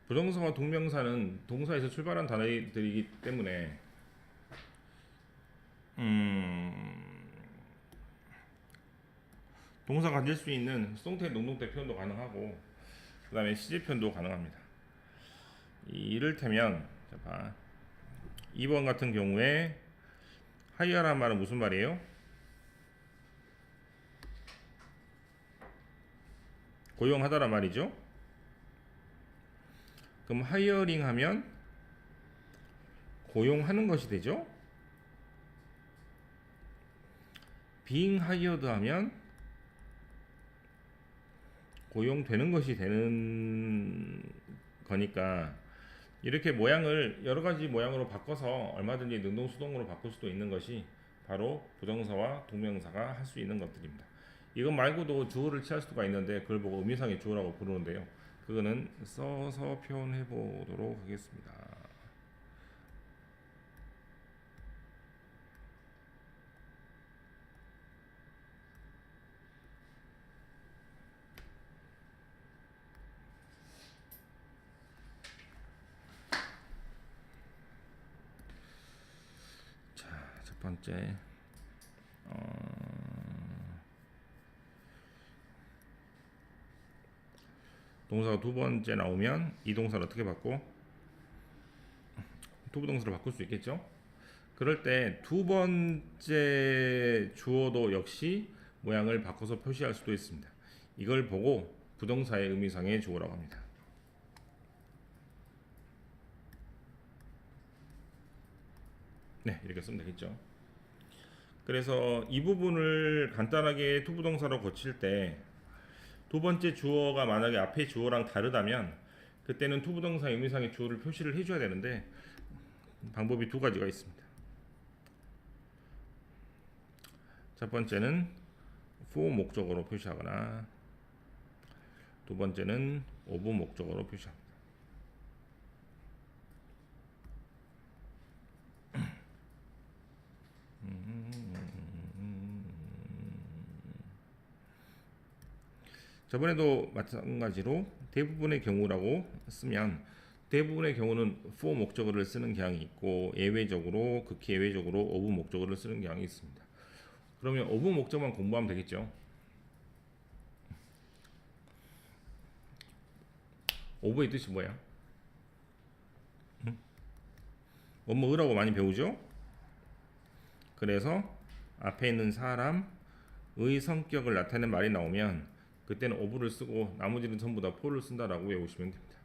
부정사와 동명사는 동사에서 출발한 단어들이기 때문에 동사 가질 수 있는 수동태, 능동태 표현도 가능하고 그 다음에 시제 표현도 가능합니다. 이를테면 2번 같은 경우에 하이어란 말은 무슨 말이에요? 고용하다란 말이죠. 그럼 하이어링 하면 고용하는 것이 되죠. being hired 하면 고용되는 것이 되는 거니까 이렇게 모양을 여러 가지 모양으로 바꿔서 얼마든지 능동 수동으로 바꿀 수도 있는 것이 바로 부정사와 동명사가 할 수 있는 것들입니다. 이것 말고도 주어를 취할 수가 있는데 그걸 보고 의미상의 주어라고 부르는데요. 그거는 써서 표현해 보도록 하겠습니다. 자, 첫 번째 동사가 두 번째 나오면 이 동사를 어떻게 바꿔? 투부동사로 바꿀 수 있겠죠? 그럴 때 두 번째 주어도 역시 모양을 바꿔서 표시할 수도 있습니다. 이걸 보고 부동사의 의미상의 주어라고 합니다. 네, 이렇게 쓰면 되겠죠. 그래서 이 부분을 간단하게 투부동사로 고칠 때 두 번째 주어가 만약에 앞에 주어랑 다르다면 그때는 투부동사 의미상의 주어를 표시를 해줘야 되는데 방법이 두 가지가 있습니다. 첫 번째는 for 목적어로 표시하거나 두 번째는 of 목적어로 표시합니다. 저번에도 마찬가지로 대부분의 경우라고 쓰면 대부분의 경우는 for 목적어를 쓰는 경향이 있고 예외적으로 극히 예외적으로 of 목적어를 쓰는 경향이 있습니다. 그러면 of 목적만 공부하면 되겠죠. of의 뜻이 뭐야? 뭐뭐라고 많이 배우죠? 그래서 앞에 있는 사람의 성격을 나타내는 말이 나오면 그때는 of를 쓰고 나머지는 전부 다 for를 쓴다라고 외우시면 됩니다.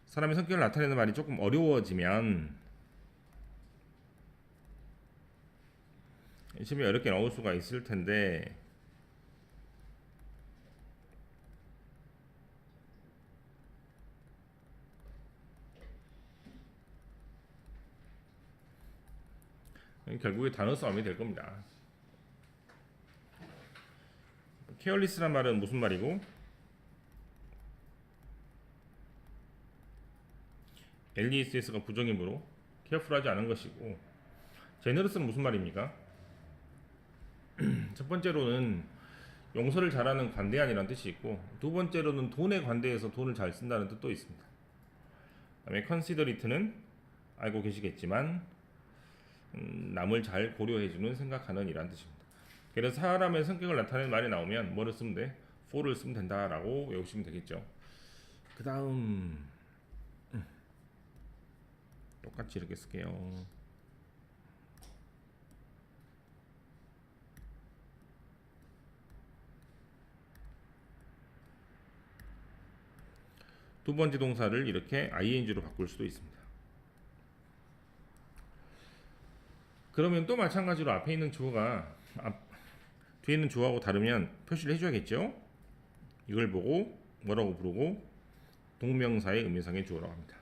사람의 성격을 나타내는 말이 조금 어려워지면 시험에 어렵게 나올 수가 있을 텐데 결국에 단어 싸움이 될 겁니다. careless란 말은 무슨 말이고 LESS가 부정이므로 careful하지 않은 것이고 generous는 무슨 말입니까? 첫 번째로는 용서를 잘하는 관대한이라는 뜻이 있고 두 번째로는 돈에 관대해서 돈을 잘 쓴다는 뜻도 있습니다. 그다음에 considerate는 알고 계시겠지만 남을 잘 고려해주는 생각하는 이란 뜻입니다. 그래서 사람의 성격을 나타내는 말이 나오면 뭐를 쓰면 돼? for를 쓰면 된다라고 외우시면 되겠죠. 그 다음 똑같이 이렇게 쓸게요. 두 번째 동사를 이렇게 ing로 바꿀 수도 있습니다. 그러면 또 마찬가지로 앞에 있는 주어가 뒤에 있는 주어하고 다르면 표시를 해줘야겠죠. 이걸 보고 뭐라고 부르고 동명사의 의미상의 주어라고 합니다.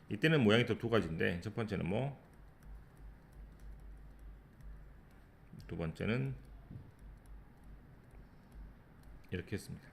이때는 모양이 또 두 가지인데 첫 번째는 두 번째는 이렇게 했습니다.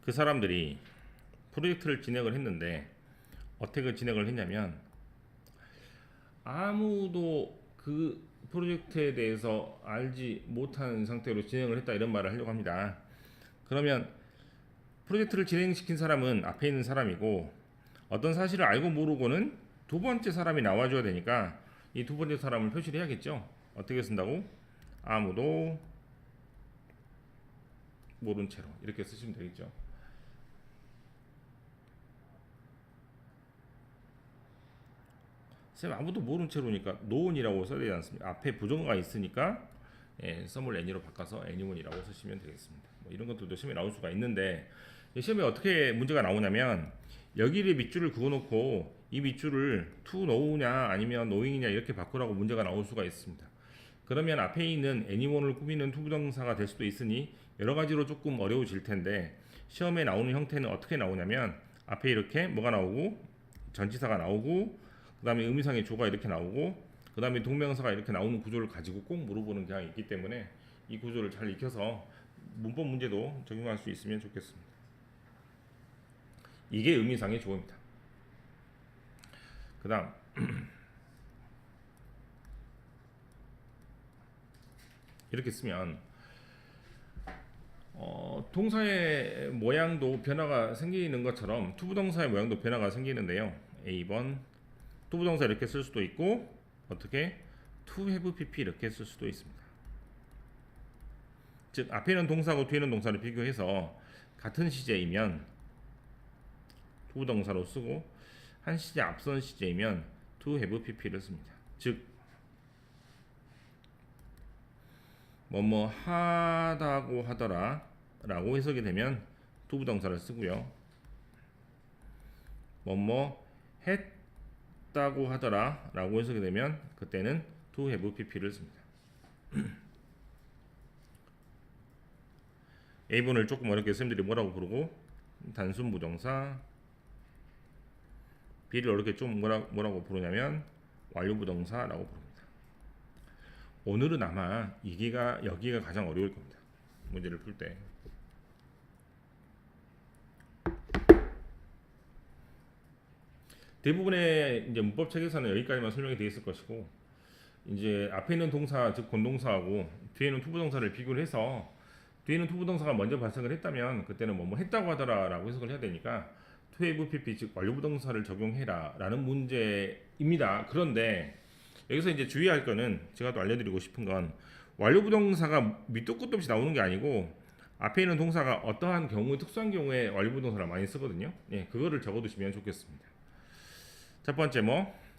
그 사람들이 프로젝트를 진행을 했는데 어떻게 진행을 했냐면 아무도 그 프로젝트에 대해서 알지 못하는 상태로 진행을 했다 이런 말을 하려고 합니다. 그러면 프로젝트를 진행시킨 사람은 앞에 있는 사람이고 어떤 사실을 알고 모르고는 두 번째 사람이 나와줘야 되니까 이 두 번째 사람을 표시를 해야겠죠. 어떻게 쓴다고? 아무도 모른 채로 이렇게 쓰시면 되겠죠. 쌤 아무도 모른 채로니까 노원이라고 써야 되지 않습니까? 앞에 부정어가 있으니까 썸을 any로 바꿔서 anyone이라고 쓰시면 되겠습니다. 뭐 이런 것들도 시험에 나올 수가 있는데 시험에 어떻게 문제가 나오냐면 여기에 밑줄을 그어놓고 이 밑줄을 to know냐 아니면 knowing이냐 이렇게 바꾸라고 문제가 나올 수가 있습니다. 그러면 앞에 있는 anyone을 꾸미는 투부정사가 될 수도 있으니 여러 가지로 조금 어려워질 텐데 시험에 나오는 형태는 어떻게 나오냐면 앞에 이렇게 뭐가 나오고 전치사가 나오고 그 다음에 의미상의 조가 이렇게 나오고 그 다음에 동명사가 이렇게 나오는 구조를 가지고 꼭 물어보는 경향이 있기 때문에 이 구조를 잘 익혀서 문법 문제도 적용할 수 있으면 좋겠습니다. 이게 의미상의 조입니다. 그 다음 이렇게 쓰면 동사의 모양도 변화가 생기는 것처럼 투부동사의 모양도 변화가 생기는데요. A번 투부동사 이렇게 쓸 수도 있고 어떻게 to have pp 이렇게 쓸 수도 있습니다. 즉 앞에 있는 동사하고 뒤에 있는 동사를 비교해서 같은 시제이면 투부동사로 쓰고 한 시제 앞선 시제이면 to have pp를 씁니다. 즉 뭐뭐 하다고 하더라 라고 해석이 되면 투부동사를 쓰고요. 뭐뭐 했다고 하더라 라고 해석이 되면 그때는 to have pp를 씁니다. A분을 조금 어렵게 쌤들이 뭐라고 부르고 단순 부정사, B를 어렵게 좀 뭐라고 부르냐면 완료 부정사라고 부릅니다. 오늘은 아마 여기가 가장 어려울 겁니다. 문제를 풀 때. 대부분의 이제 문법 책에서는 여기까지만 설명이 되어 있을 것이고 이제 앞에 있는 동사 즉 본동사하고 뒤에 있는 투부동사를 비교를 해서 뒤에 있는 투부동사가 먼저 발생을 했다면 그때는 뭐 했다고 하더라라고 해석을 해야 되니까 to have pp 즉 완료 부동사를 적용해라라는 문제입니다. 그런데 여기서 이제 주의할 거는 제가 또 알려드리고 싶은 건 완료 부동사가 밑도 끝도 없이 나오는 게 아니고 앞에 있는 동사가 어떠한 경우 특수한 경우에 완료 부동사를 많이 쓰거든요. 예, 그거를 적어두시면 좋겠습니다. 첫 번째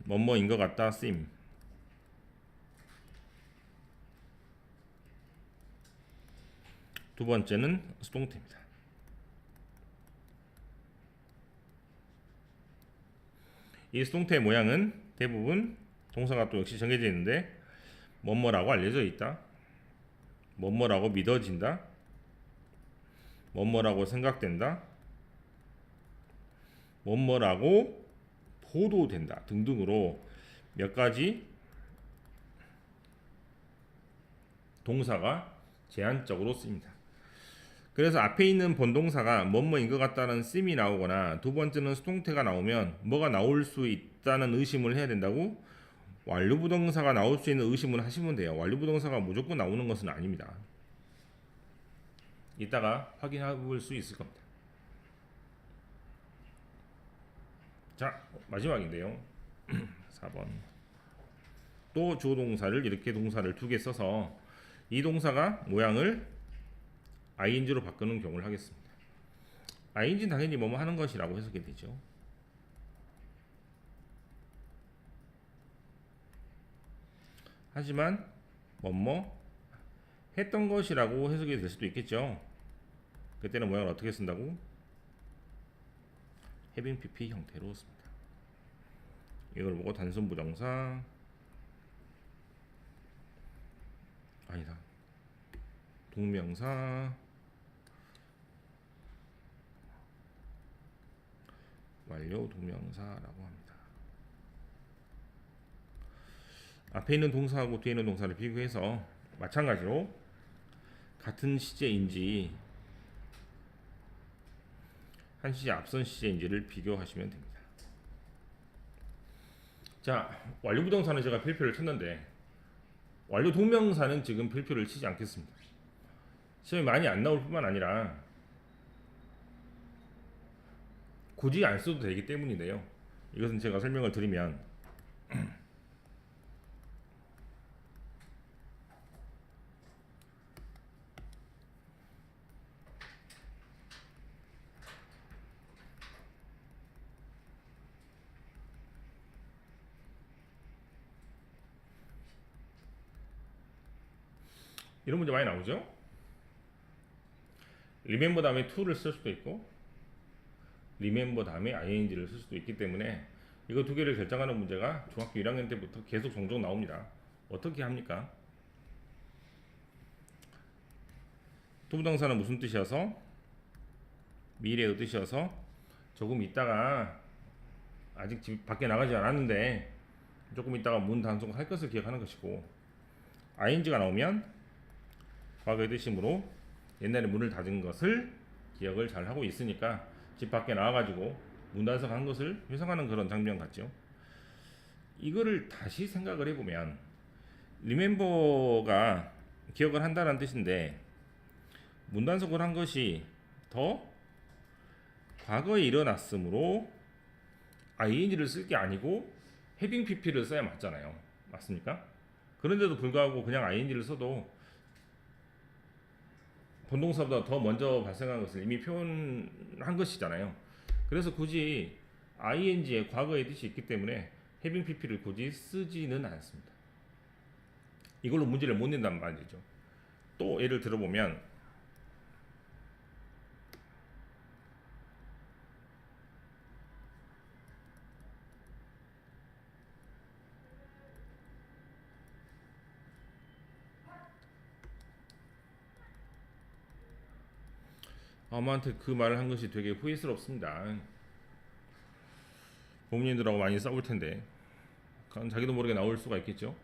뭐뭐인 것 같다 seem. 두 번째는 수동태입니다. 이 수동태의 모양은 대부분 동사가 또 역시 정해져 있는데 뭐뭐라고 알려져 있다, 뭐뭐라고 믿어진다, 뭐뭐라고 생각된다, 뭐뭐라고 보도된다 등등으로 몇 가지 동사가 제한적으로 쓰입니다. 그래서 앞에 있는 본동사가 뭐뭐인 것 같다는 씀이 나오거나 두 번째는 수동태가 나오면 뭐가 나올 수 있다는 의심을 해야 된다고 완료부동사가 나올 수 있는 의심을 하시면 돼요. 완료부동사가 무조건 나오는 것은 아닙니다. 이따가 확인해 볼 수 있을 겁니다. 자, 마지막인데요. 4번. 또 주어동사를 이렇게 동사를 두 개 써서 이 동사가 모양을 ing로 바꾸는 경우를 하겠습니다. ing는 당연히 뭐뭐 하는 것이라고 해석이 되죠. 하지만 뭐뭐 했던 것이라고 해석이 될 수도 있겠죠. 그때는 모양을 어떻게 쓴다고? having pp 형태로 씁니다. 이걸 보고 단순 부정사 아니다. 동명사 완료 동명사라고 합니다. 앞에 있는 동사하고 뒤에 있는 동사를 비교해서 마찬가지로 같은 시제인지 한 시제 앞선 시제인지를 비교하시면 됩니다. 자, 완료 부동사는 제가 필표를 쳤는데 완료 동명사는 지금 필표를 치지 않겠습니다. 시험이 많이 안 나올 뿐만 아니라 굳이 안 써도 되기 때문인데요. 이것은 제가 설명을 드리면 이런 문제 많이 나오죠. remember 다음에 to를 쓸 수도 있고 remember 다음에 ing를 쓸 수도 있기 때문에 이거 두 개를 결정하는 문제가 중학교 1학년 때부터 계속 종종 나옵니다. 어떻게 합니까? 투부정사는 무슨 뜻이어서? 미래의 뜻이어서 조금 있다가 아직 집 밖에 나가지 않았는데 조금 있다가 문 단속할 것을 기억하는 것이고 ing가 나오면 과거의 뜻이므로 옛날에 문을 닫은 것을 기억을 잘 하고 있으니까 집 밖에 나와가지고 문 단속한 것을 회상하는 그런 장면 같죠. 이거를 다시 생각을 해보면 remember가 기억을 한다는 뜻인데 문 단속을 한 것이 더 과거에 일어났으므로 ing를 쓸 게 아니고 having pp를 써야 맞잖아요. 맞습니까? 그런데도 불구하고 그냥 ing를 써도 본동사보다 더 먼저 발생한 것을 이미 표현한 것이잖아요. 그래서 굳이 ing의 과거의 뜻이 있기 때문에 having pp를 굳이 쓰지는 않습니다. 이걸로 문제를 못 낸단 말이죠. 또 예를 들어보면 엄마한테 그 말을 한 것이 되게 후회스럽습니다. 부모님들하고 많이 싸울 텐데 자기도 모르게 나올 수가 있겠죠.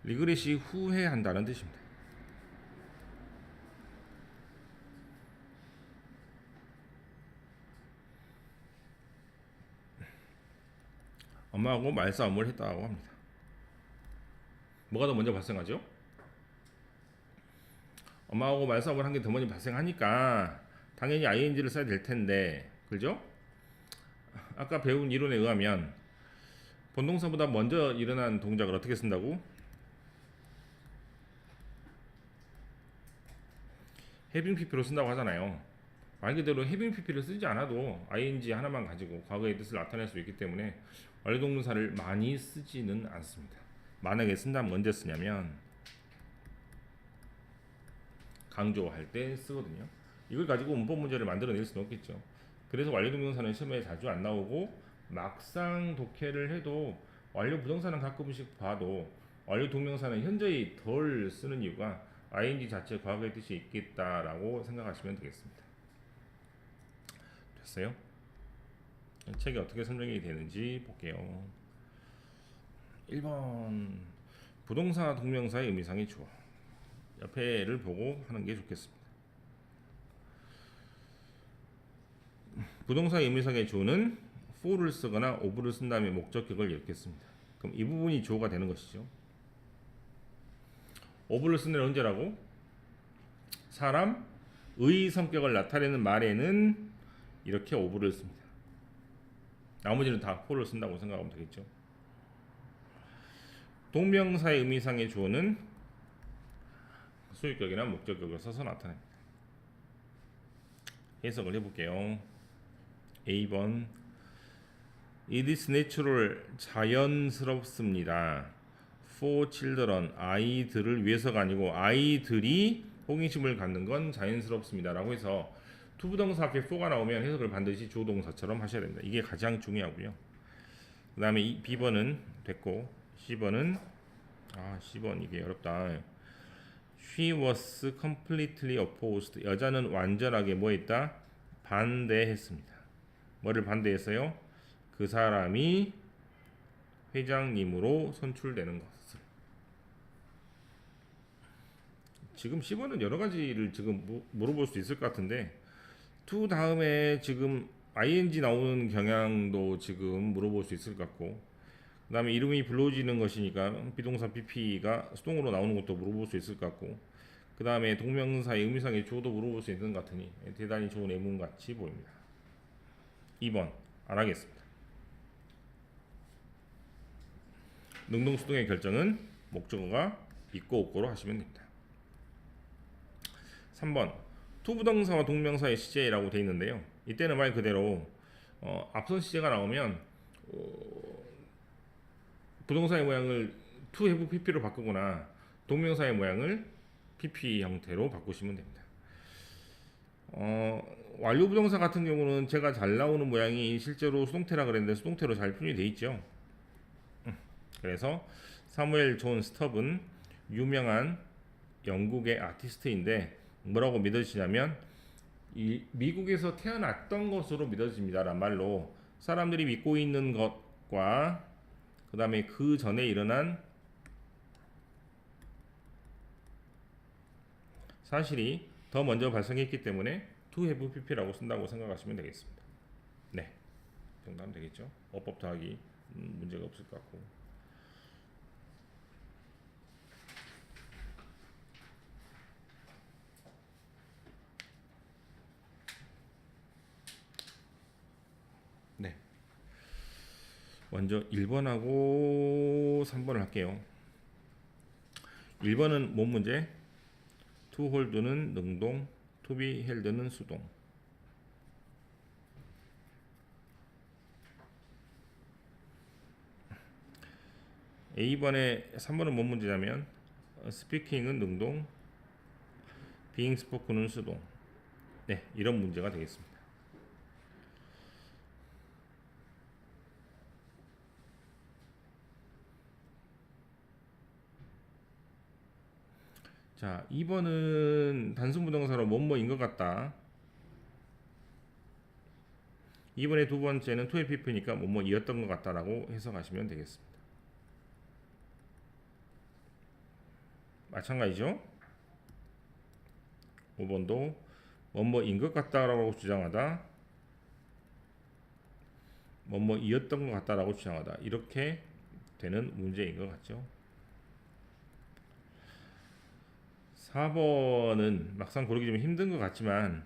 리그렛이 후회한다는 뜻입니다. 엄마하고 말싸움을 했다고 합니다. 뭐가 더 먼저 발생하죠? 엄마하고 말싸움을 한 게 더 먼저 발생하니까 당연히 ing를 써야 될 텐데, 그죠? 아까 배운 이론에 의하면 본동사보다 먼저 일어난 동작을 어떻게 쓴다고? having pp로 쓴다고 하잖아요. 말 그대로 having pp를 쓰지 않아도 ing 하나만 가지고 과거의 뜻을 나타낼 수 있기 때문에 완료 동사를 많이 쓰지는 않습니다. 만약에 쓴다면 언제 쓰냐면 강조할 때 쓰거든요. 이걸 가지고 문법 문제를 만들어낼 수는 없겠죠. 그래서 완료 동명사는 시험에 자주 안 나오고 막상 독해를 해도 완료 부정사는 가끔씩 봐도 완료 동명사는 현저히 덜 쓰는 이유가 ing 자체 과거의 뜻이 있겠다라고 생각하시면 되겠습니다. 됐어요? 책이 어떻게 설명이 되는지 볼게요. 1번 부동사 동명사의 의미상의 주어. 옆에를 보고 하는 게 좋겠습니다. 부동사의 의미상의 주어는 for를 쓰거나 of를 쓴 다음에 목적격을 이렇게 씁니다. 그럼 이 부분이 주어가 되는 것이죠. of를 쓰는 언제라고? 사람의 성격을 나타내는 말에는 이렇게 of를 씁니다. 나머지는 다 for를 쓴다고 생각하면 되겠죠. 동명사의 의미상의 주어는 수익격이나 목적격을 써서 나타냅니다. 해석을 해볼게요. A번 It is natural 자연스럽습니다. For children 아이들을 위해서가 아니고 아이들이 호기심을 갖는 건 자연스럽습니다 라고 해서 투부동사 앞에 for가 나오면 해석을 반드시 주어동사처럼 하셔야 됩니다. 이게 가장 중요하고요. 그 다음에 B번은 됐고 C번은 C번 이게 어렵다. She was completely opposed. 여자는 완전하게 뭐 했다? 반대했습니다. 뭐를 반대했어요? 그 사람이 회장님으로 선출되는 것을. 지금 10번은 여러 가지를 지금 물어볼 수 있을 것 같은데 to 다음에 지금 ing 나오는 경향도 지금 물어볼 수 있을 것 같고, 그 다음에 이름이 불러지는 것이니까 비동사 pp가 수동으로 나오는 것도 물어볼 수 있을 것 같고, 그 다음에 동명사의 의미상의 주어도 물어볼 수 있는 것 같으니 대단히 좋은 예문 같이 보입니다. 2번 안 하겠습니다. 능동수동의 결정은 목적어가 있고 없고로 하시면 됩니다. 3번 투부동사와 동명사의 시제라고 되어 있는데요. 이때는 말 그대로 앞선 시제가 나오면 부동사의 모양을 to have pp로 바꾸거나 동명사의 모양을 pp 형태로 바꾸시면 됩니다. 완료 부동사 같은 경우는 제가 잘 나오는 모양이 실제로 수동태라 그랬는데 수동태로 잘 표현이 되어 있죠. 그래서 사무엘 존 스톱은 유명한 영국의 아티스트인데 뭐라고 믿어지냐면 미국에서 태어났던 것으로 믿어집니다란 말로 사람들이 믿고 있는 것과 그 다음에 그 전에 일어난 사실이 더 먼저 발생했기 때문에 to have pp라고 쓴다고 생각하시면 되겠습니다. 네, 정답 되겠죠. 어법 더하기 문제가 없을 것 같고. 네, 먼저 1번하고 3번을 할게요. 1번은 뭔 문제? to hold는 능동, to be held는 수동. A번에 3번은 뭔 문제냐면 speaking은 능동, being spoken은 수동. 네, 이런 문제가 되겠습니다. 자, 2번은 단순부동사로 뭐뭐인 것 같다. 2번의 두 번째는 to have pp니까 뭐뭐이었던 것 같다라고 해석하시면 되겠습니다. 마찬가지죠. 5번도 뭐뭐인 것 같다라고 주장하다, 뭐뭐이었던 것 같다라고 주장하다, 이렇게 되는 문제인 것 같죠. 4번은 막상 고르기 좀 힘든 것 같지만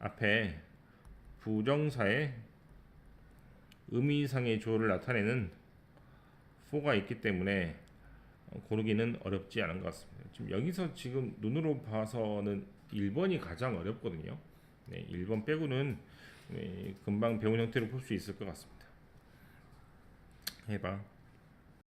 앞에 부정사의 의미상의 주어를 나타내는 for가 있기 때문에 고르기는 어렵지 않은 것 같습니다. 지금 여기서 지금 눈으로 봐서는 1번이 가장 어렵거든요. 네, 1번 빼고는 금방 배운 형태로 풀 수 있을 것 같습니다. 해봐.